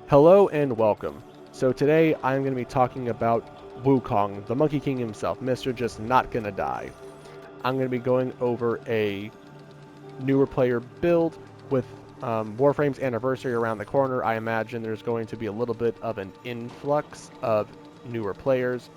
Hello and welcome. So today I'm going to be talking about Wukong, the Monkey King himself, Mr. Just Not Gonna Die. I'm going to be going over a newer player build with Warframe's anniversary around the corner. I imagine there's going to be a little bit of an influx of newer players,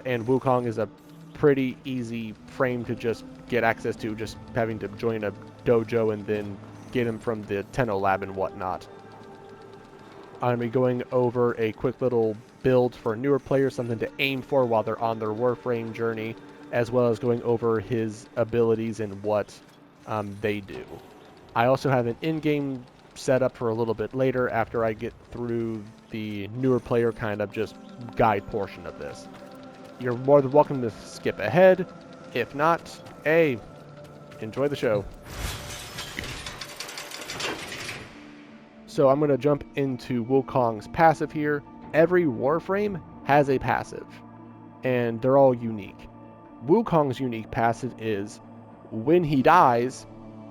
and Wukong is a pretty easy frame to just get access to, just having to join a dojo and then get him from the Tenno lab and whatnot. I'm going to be going over a quick little build for newer players, something to aim for while they're on their Warframe journey, as well as going over his abilities and what they do. I also have an in-game setup for a little bit later after I get through the newer player kind of just guide portion of this. You're more than welcome to skip ahead. If not, hey, enjoy the show. So I'm going to jump into Wukong's passive here. Every Warframe has a passive, and they're all unique. Wukong's unique passive is, when he dies,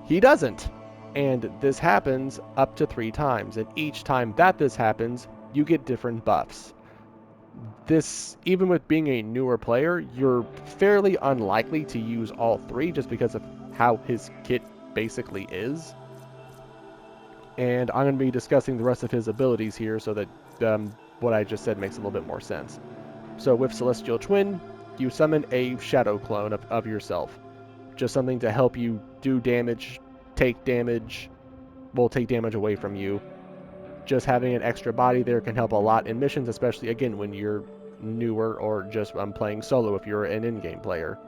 he doesn't. And this happens up to 3 times, and each time that this happens, you get different buffs. This, even with being a newer player, you're fairly unlikely to use all 3 just because of how his kit basically is. And I'm going to be discussing the rest of his abilities here so that what I just said makes a little bit more sense. So with Celestial Twin, you summon a shadow clone of yourself. Just something to help you do damage, take damage away from you. Just having an extra body there can help a lot in missions, especially, again, when you're newer or just playing solo if you're an in-game player.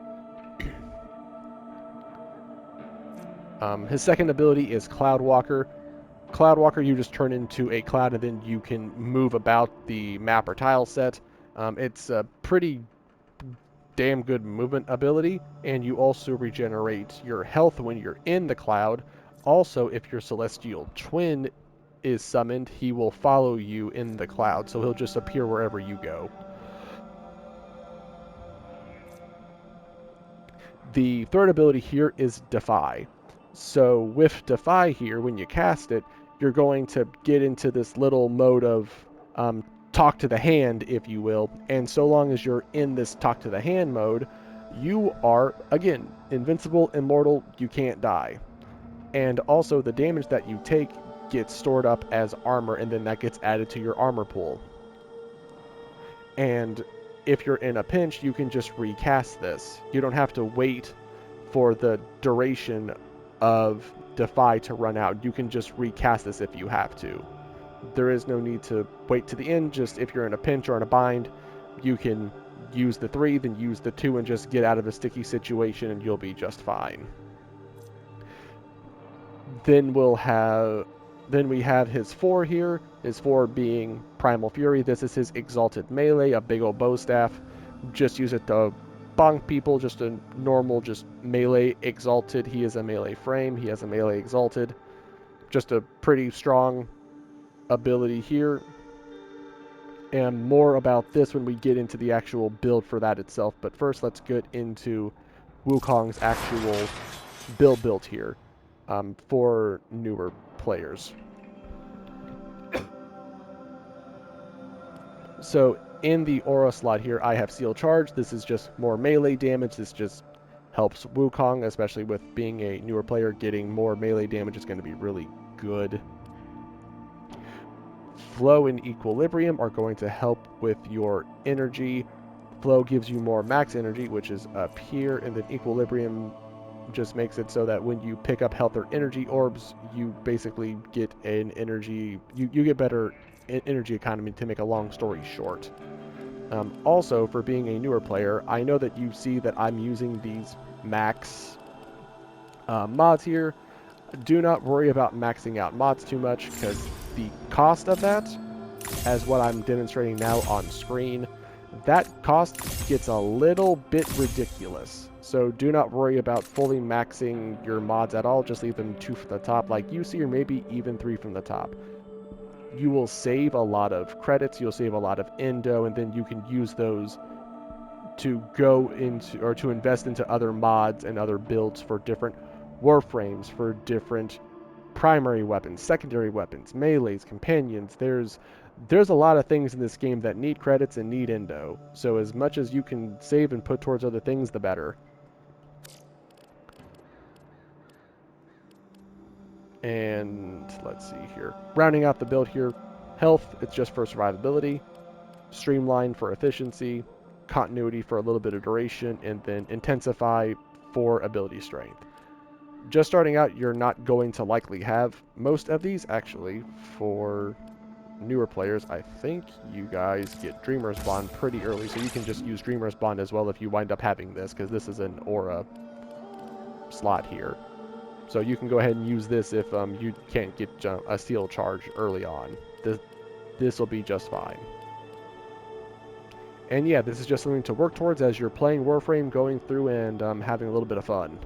His second ability is Cloud Walker. Cloud Walker, you just turn into a cloud and then you can move about the map or tile set. It's a pretty damn good movement ability, and you also regenerate your health when you're in the cloud. Also, if your Celestial Twin is summoned, he will follow you in the cloud, so he'll just appear wherever you go. The third ability here is Defy. So with Defy here, when you cast it, you're going to get into this little mode of talk to the hand, if you will. And so long as you're in this talk to the hand mode, you are, again, invincible, immortal, you can't die. And also the damage that you take gets stored up as armor, and then that gets added to your armor pool. And if you're in a pinch, you can just recast this. You don't have to wait for the duration of Defy to run out. You can just recast this if you have to. There is no need to wait to the end. Just if you're in a pinch or in a bind, you can use the 3, then use the 2, and just get out of a sticky situation, and you'll be just fine. Then we have his 4 here. His 4 being Primal Fury. This is his Exalted Melee, a big old bow staff. Just use it to bonk people, just a normal, just melee exalted. He is a melee frame. He has a melee exalted. Just a pretty strong ability here. And more about this when we get into the actual build for that itself. But first, let's get into Wukong's actual build here for newer players. So in the aura slot here, I have Seal Charge. This is just more melee damage. This just helps Wukong, especially with being a newer player. Getting more melee damage is going to be really good. Flow and Equilibrium are going to help with your energy. Flow gives you more max energy, which is up here, and then Equilibrium just makes it so that when you pick up health or energy orbs, you basically get an energy, you get better energy economy, to make a long story short. Also, for being a newer player, I know that you see that I'm using these max mods here. Do not worry about maxing out mods too much, because the cost of that, as what I'm demonstrating now on screen, that cost gets a little bit ridiculous. So do not worry about fully maxing your mods at all. Just leave them 2 from the top like you see, or maybe even 3 from the top. You will save a lot of credits, you'll save a lot of endo, and then you can use those to go into, or to invest into other mods and other builds for different Warframes, for different primary weapons, secondary weapons, melees, companions. There's a lot of things in this game that need credits and need endo. So as much as you can save and put towards other things, the better. And let's see here. Rounding out the build here, health, it's just for survivability. Streamline for efficiency. Continuity for a little bit of duration. And then intensify for ability strength. Just starting out, you're not going to likely have most of these. Actually, for newer players, I think you guys get Dreamer's Bond pretty early, so you can just use Dreamer's Bond as well if you wind up having this, because this is an aura slot here. So you can go ahead and use this if you can't get a seal charge early on. This will be just fine. And yeah, this is just something to work towards as you're playing Warframe, going through and having a little bit of fun.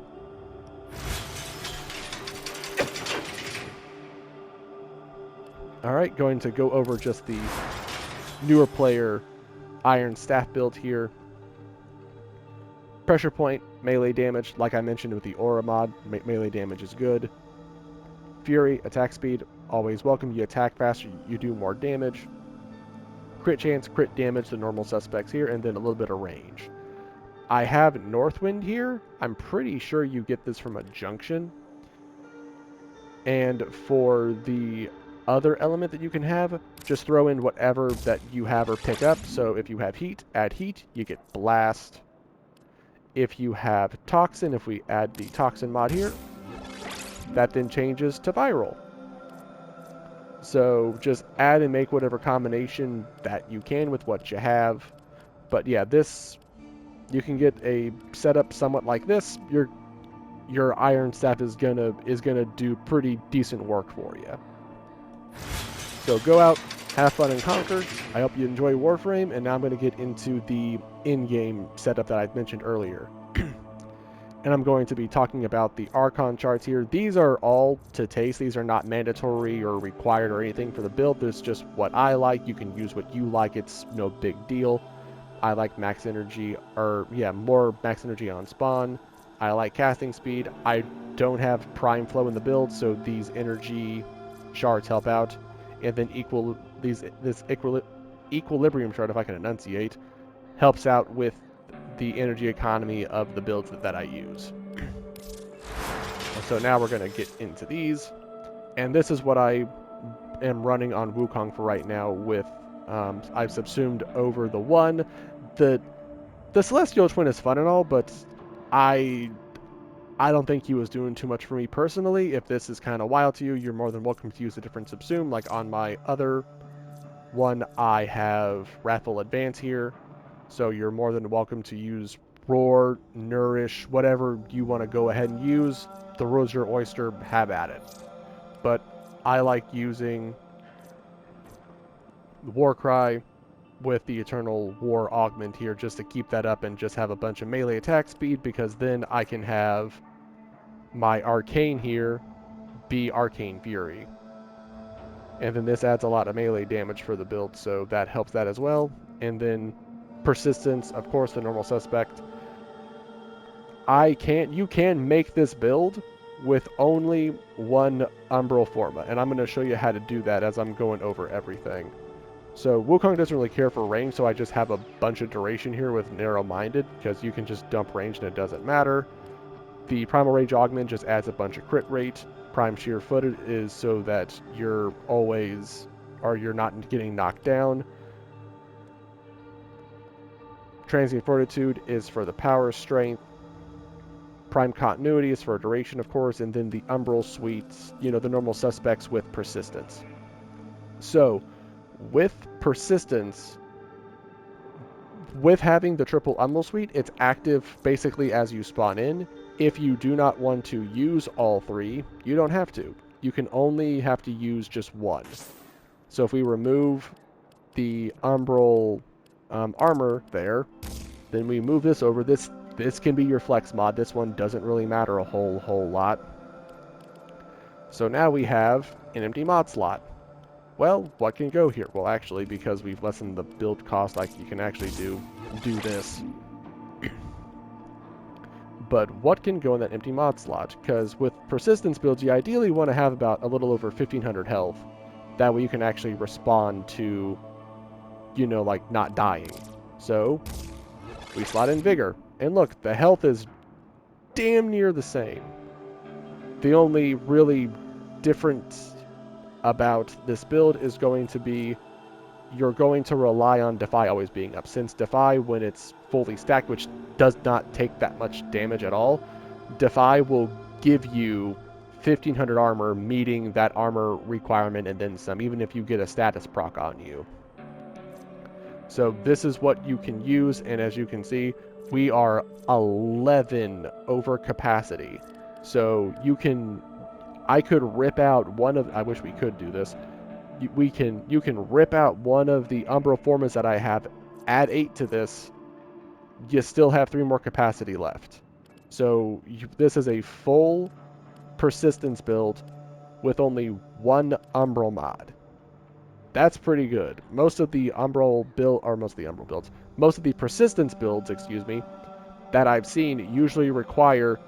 Alright, going to go over just the newer player Iron Staff build here. Pressure point, melee damage, like I mentioned with the Aura mod, melee damage is good. Fury, attack speed, always welcome. You attack faster, you do more damage. Crit chance, crit damage, the normal suspects here, and then a little bit of range. I have Northwind here. I'm pretty sure you get this from a junction. And for the other element that you can have, just throw in whatever that you have or pick up. So if you have heat, add heat, you get blast. If you have toxin, if we add the toxin mod here, that then changes to viral. So just add and make whatever combination that you can with what you have. But yeah, this, you can get a setup somewhat like this. Your Iron Staff is gonna do pretty decent work for you. So go out, have fun, and conquer. I hope you enjoy Warframe, and now I'm going to get into the in-game setup that I mentioned earlier. And I'm going to be talking about the Archon charts here. These are all to taste. These are not mandatory or required or anything for the build. This is just what I like. You can use what you like. It's no big deal. I like max energy, or yeah, more max energy on spawn. I like casting speed. I don't have prime flow in the build, so these energy shards help out. And then this equilibrium shard, if I can enunciate, helps out with the energy economy of the builds that I use. So now we're going to get into these. And this is what I am running on Wukong for right now with, I've subsumed over the 1. The Celestial Twin is fun and all, but I don't think he was doing too much for me personally. If this is kind of wild to you, you're more than welcome to use a different subsume. Like on my other one, I have Wrathful Advance here. So you're more than welcome to use Roar, Nourish, whatever you want to go ahead and use. The road's your oyster, have at it. But I like using Warcry with the Eternal War Augment here just to keep that up and just have a bunch of melee attack speed, because then I can have my Arcane here be Arcane Fury. And then this adds a lot of melee damage for the build, so that helps that as well. And then Persistence, of course, the normal suspect. You can make this build with only one Umbral Forma, and I'm going to show you how to do that as I'm going over everything. So Wukong doesn't really care for range, so I just have a bunch of duration here with Narrow-Minded, because you can just dump range and it doesn't matter. The Primal Rage Augment just adds a bunch of crit rate. Prime Sheer Footed is so that you're not getting knocked down. Transient Fortitude is for the power strength. Prime Continuity is for duration, of course, and then the Umbral Suites, the normal suspects with Persistence. So, with Persistence, with having the triple Umbral Suite, it's active basically as you spawn in. If you do not want to use all 3, you don't have to. You can only have to use just one. So if we remove the Umbral armor there, then we move this over. This can be your flex mod. This one doesn't really matter a whole lot. So now we have an empty mod slot. Well, what can go here? Well, actually, because we've lessened the build cost, you can actually do this. but what can go in that empty mod slot? Because with persistence builds, you ideally want to have about a little over 1500 health. That way you can actually respond to, you know, like not dying. So we slot in vigor. And look, the health is damn near the same. The only really difference about this build is going to be you're going to rely on Defy always being up. Since Defy, when it's fully stacked, which does not take that much damage at all, Defy will give you 1500 armor, meeting that armor requirement and then some, even if you get a status proc on you. So this is what you can use, and as you can see, we are 11 over capacity. So you can, I could rip out one of, I wish we could do this, you can rip out one of the Umbral Formas that I have, add 8 to this, you still have 3 more capacity left. So this is a full persistence build with only 1 Umbral mod. That's pretty good. Most of the persistence builds, excuse me, that I've seen usually require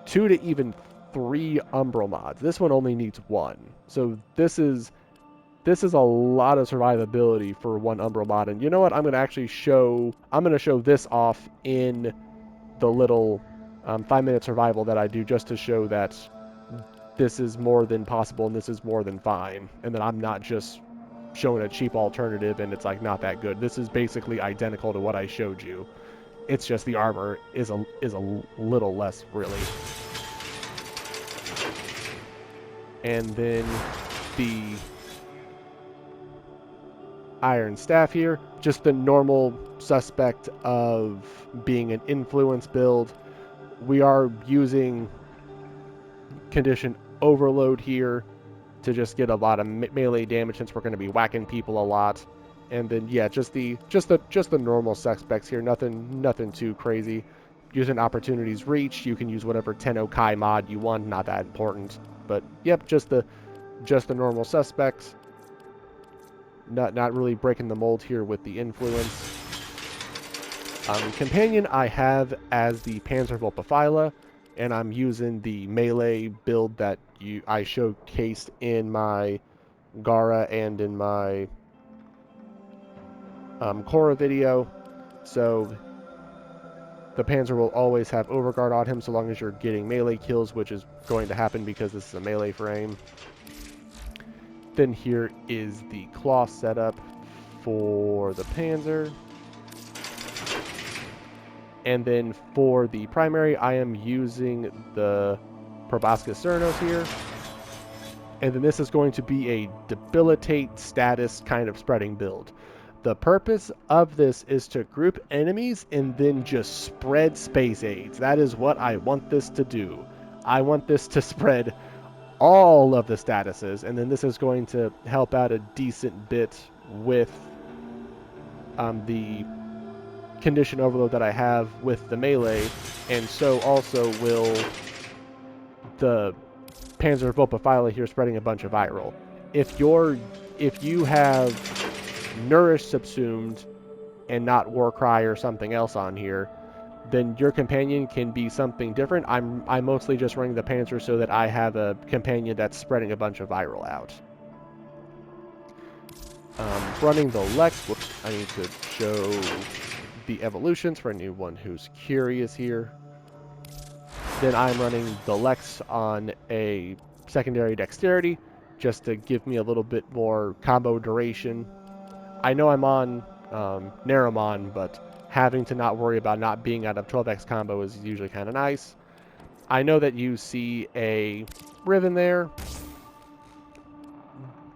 2 to even 3 Umbral mods. This one only needs 1. So this is a lot of survivability for 1 Umbral mod. And you know what? I'm going to show this off in the little 5-minute survival that I do, just to show that this is more than possible and this is more than fine. And that I'm not just showing a cheap alternative and it's like not that good. This is basically identical to what I showed you. It's just the armor is a little less, really. And then the Iron Staff here, just the normal suspect of being an influence build. We are using Condition Overload here to just get a lot of melee damage, since we're going to be whacking people a lot. And then yeah, just the normal suspects here, nothing too crazy. Using Opportunities Reach, you can use whatever Tenno Kai mod you want, not that important. But yep, just the normal suspects. Not really breaking the mold here with the influence. Companion I have as the Panzerwölfe, and I'm using the melee build that I showcased in my Gara and in my Korra video. So the Panzer will always have Overguard on him so long as you're getting melee kills, which is going to happen because this is a melee frame. Then here is the cloth setup for the Panzer. And then for the primary, I am using the Proboscis Cernos here. And then this is going to be a debilitate status kind of spreading build. The purpose of this is to group enemies and then just spread space aids. That is what I want this to do. I want this to spread all of the statuses, and then this is going to help out a decent bit with the condition overload that I have with the melee, and so also will the Panzerwölfe here spreading a bunch of viral. If you have Nourish subsumed and not Warcry or something else on here, then your companion can be something different. I'm mostly just running the Panzer so that I have a companion that's spreading a bunch of viral out. Running the Lex, whoops, I need to show the evolutions for anyone who's curious here. Then I'm running the Lex on a secondary dexterity, just to give me a little bit more combo duration. I know I'm on Naramon, but having to not worry about not being out of 12x combo is usually kind of nice. I know that you see a Riven there.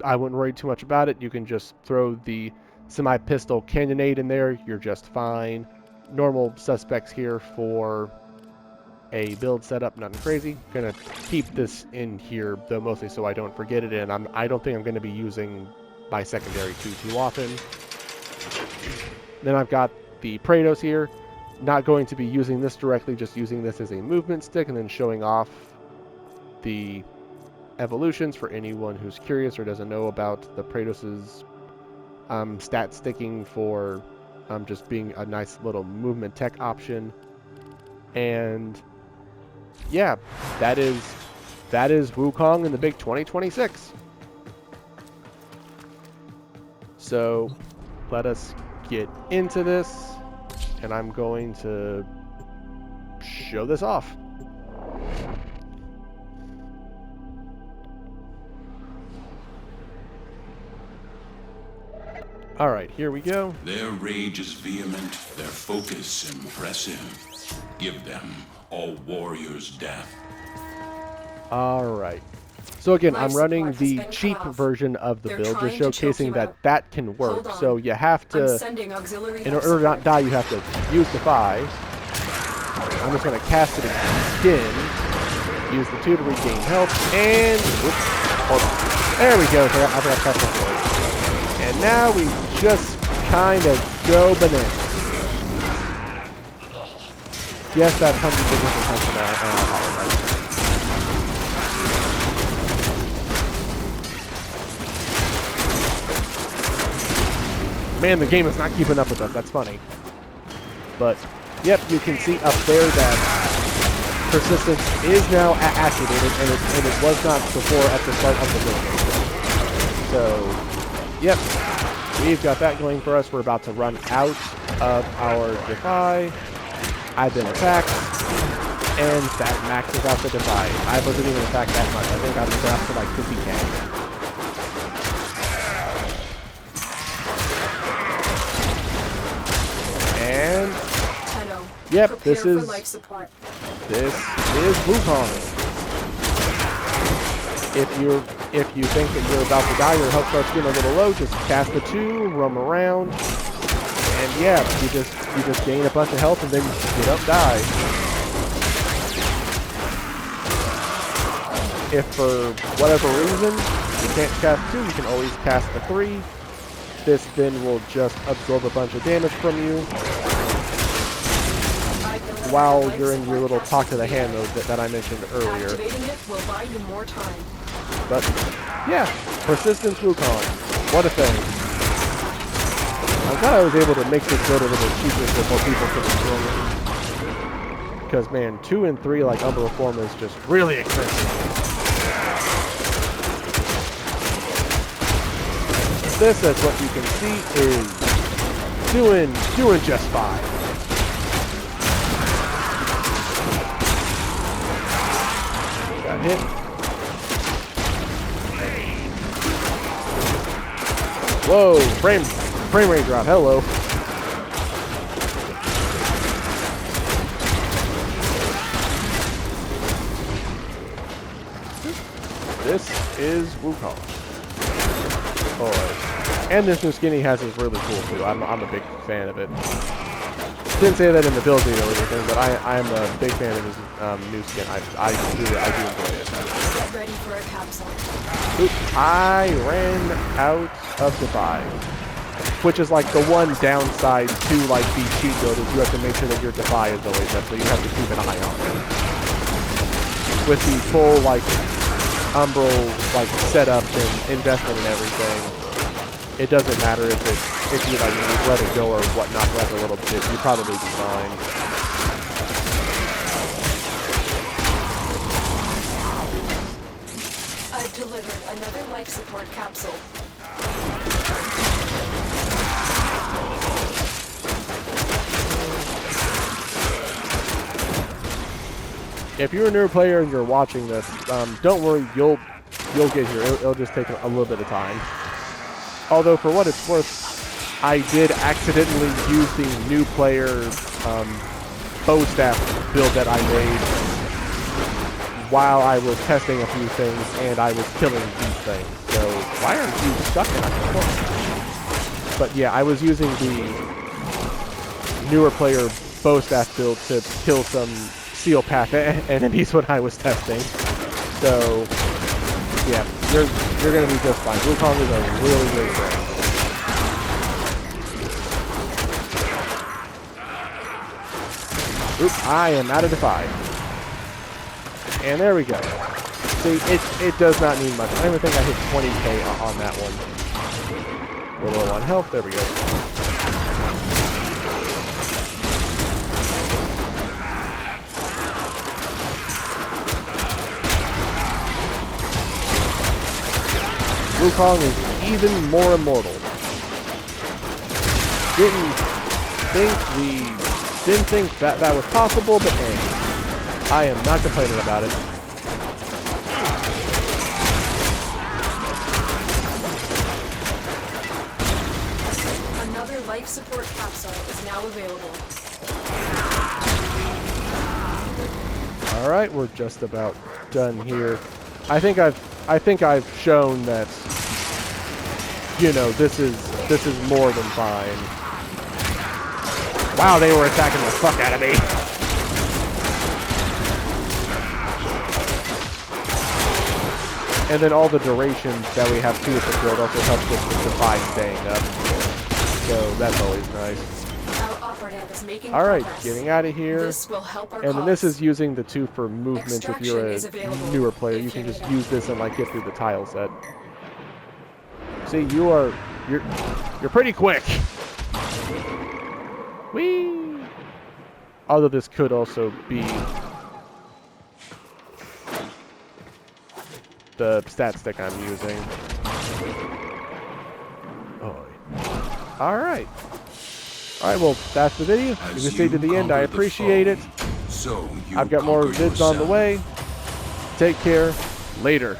I wouldn't worry too much about it. You can just throw the semi-pistol cannonade in there. You're just fine. Normal suspects here for a build setup, nothing crazy. Gonna keep this in here, though, mostly so I don't forget it, and I don't think I'm going to be using my secondary too often. Then I've got the Praetos here. Not going to be using this directly, just using this as a movement stick and then showing off the evolutions for anyone who's curious or doesn't know about the Praetos' stat sticking for just being a nice little movement tech option. And yeah, that is Wukong in the big 2026. So let us get into this, and I'm going to show this off. All right, here we go. Their rage is vehement, their focus impressive. Give them all warrior's death. All right. So again, I'm running the cheap version of the build, just showcasing that that can work. So you have to, in order to not die, you have to use Defy. I'm just going to cast it again. Use the 2 to regain health, and whoops, hold on. There we go. I forgot to cast the 4. And now we just kind of go bananas. Yes, that 100 different attention, and I apologize. Man, the game is not keeping up with us. That's funny. But, yep, you can see up there that persistence is now activated, and it was not before at the start of the build. So, yep, we've got that going for us. We're about to run out of our Defy. I've been attacked, and that maxes out the Defy. I wasn't even attacked that much. I think I was up to like 50k. And yep, this is Wukong. If you think that you're about to die, your health starts getting a little low, just cast the 2, roam around, and yeah, you just gain a bunch of health and then you get up, die. If for whatever reason you can't cast 2, you can always cast the 3. This then will just absorb a bunch of damage from you while you're in your little talk to the hand mode that I mentioned earlier. But yeah, persistence Wukong. What a thing. I'm glad I was able to make this build a little cheaper so more people can enjoy it. Because man, 2 and 3 like Umbral Form is just really expensive. This, as what you can see, is doing just fine. Got hit. Whoa, frame rate drop. Hello. This is Wukong. Oh, and this new skin he has is really cool too. I'm a big fan of it. Didn't say that in the build video or anything, but I'm a big fan of his new skin. I do enjoy it. Ready for a capsule. Oops, I ran out of Defy, which is like the one downside to like the cheat build is you have to make sure that your Defy is always up, so you have to keep an eye on it. With the full like Umbral like setup and investment and everything, it doesn't matter if you like let it go or whatnot for like a little bit, you'd probably be fine. I've delivered another life support capsule. If you're a new player and you're watching this, don't worry, you'll get here. It'll just take a little bit of time. Although, for what it's worth, I did accidentally use the new player bow staff build that I made while I was testing a few things, and I was killing these things. So, why aren't you stuck in it? But yeah, I was using the newer player bow staff build to kill some seal path enemies when I was testing. So, yeah, you're gonna be just fine. Wukong is a really great friend. Oop, I am out of Defy. And there we go. See, it does not need much. I don't even think I hit 20k on that one. We're low on health, there we go. Wukong is even more immortal. Didn't think that was possible, but hey, I am not complaining about it. Another life support capsule is now available. All right, we're just about done here. I think I've shown that, you know, this is more than fine. Wow, they were attacking the fuck out of me. And then all the duration that we have to the build also helps us with the fight staying up. So that's always nice. Our operative is making Alright, progress. getting out of here. This will help our And then this cause. is using the 2 for movement. If you're Extraction is a available newer player, if you can you just need use this and like get through the tile set. See, you're pretty quick. Whee! Although this could also be the stat stick I'm using. Oh. Alright. Alright, well, that's the video. If you stayed to the end, I appreciate it. So you I've got more conquer vids on the yourself. way. Take care. Later.